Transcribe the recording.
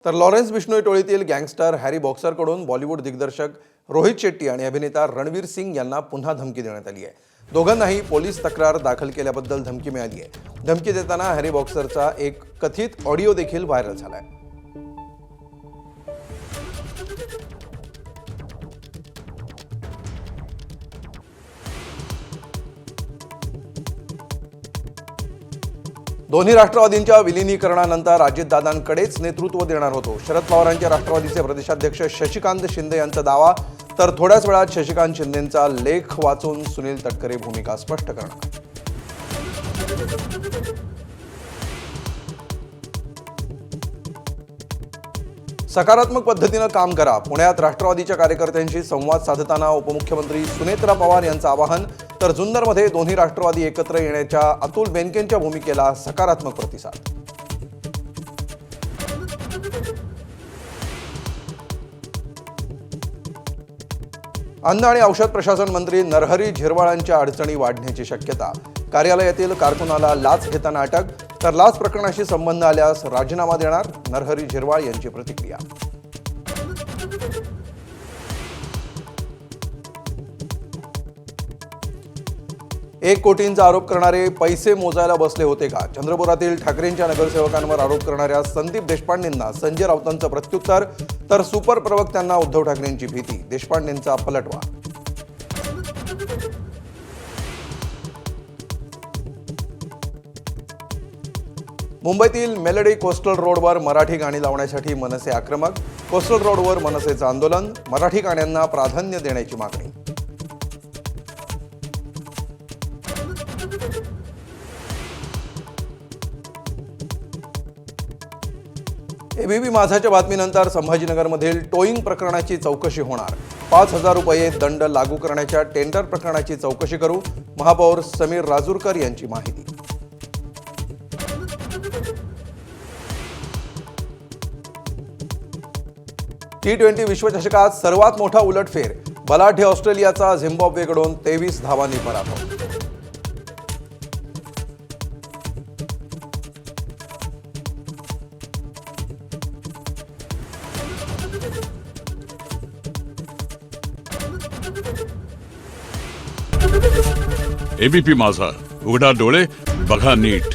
तर लॉरेन्स बिश्नोई टोळीतील gangster Harry बॉक्सरकडून बॉलिवूड दिग्दर्शक रोहित शेट्टी आणि अभिनेता रणवीर सिंग यांना पुन्हा धमकी देण्यात आली आहे। दोघांनाही पोलीस तक्रार दाखल केल्याबद्दल धमकी मिळाली आहे। धमकी देताना हॅरी बॉक्सरचा एक कथित ऑडिओ देखील व्हायरल झाला आहे। दोन्ही राष्ट्रवादींच्या विलीनीकरणानंतर अजितदादांकडेच नेतृत्व देणार होतो। शरद पवारांचे राष्ट्रवादीचे प्रदेशाध्यक्ष शशिकांत शिंदे यांचा दावा। तर थोड्याच वेळात शशिकांत शिंदेंचा लेख वाचून सुनील तटकरे भूमिका स्पष्ट करणार। सकारात्मक पद्धतीने काम करा। पुण्यात राष्ट्रवादीच्या कार्यकर्त्यांशी संवाद साधताना उपमुख्यमंत्री सुनेत्रा पवार यांचं आवाहन। तर जुन्नरमध्ये दोन्ही राष्ट्रवादी एकत्र येण्याच्या अतुल बेनकेंच्या भूमिकेला सकारात्मक प्रतिसाद। अन्न आणि औषध प्रशासन मंत्री नरहरी झिरवाळांच्या अडचणी वाढण्याची शक्यता। कार्यालयातील कारकुनाला लाच घेताना अटक। तर लाच प्रकरणाशी संबंध आल्यास राजीनामा देणार, नरहरी झिरवाळ यांची प्रतिक्रिया। 1 कोटींचा आरोप करणारे पैसे मोजायला बसले होते का? चंद्रपुरातील ठाकरेंच्या नगरसेवकांवर आरोप करणाऱ्या संदीप देशपांडेंना संजय राऊतांचं प्रत्युत्तर। तर सुपर प्रवक्त्यांना उद्धव ठाकरेंची भीती, देशपांडेंचा पलटवार। मुंबईतील मेलडी कोस्टल रोडवर मराठी गाणी लावण्यासाठी मनसे आक्रमक। कोस्टल रोडवर मनसेचं आंदोलन, मराठी गाण्यांना प्राधान्य देण्याची मागणी। एबीपी माझाच्या बातमीनंतर संभाजीनगरमधील टोईंग प्रकरणाची चौकशी होणार। 5,000 रुपये दंड लागू करण्याच्या टेंडर प्रकरणाची चौकशी करू, महापौर समीर राजूरकर यांची माहिती। T20 विश्वचषकात सर्वात मोठा उलटफेर, बलाढ्य ऑस्ट्रेलियाचा झिम्बाब्वेकडून 23 धावांनी पराभव। एबीपी माझा, उघडा डोळे बघा नीट।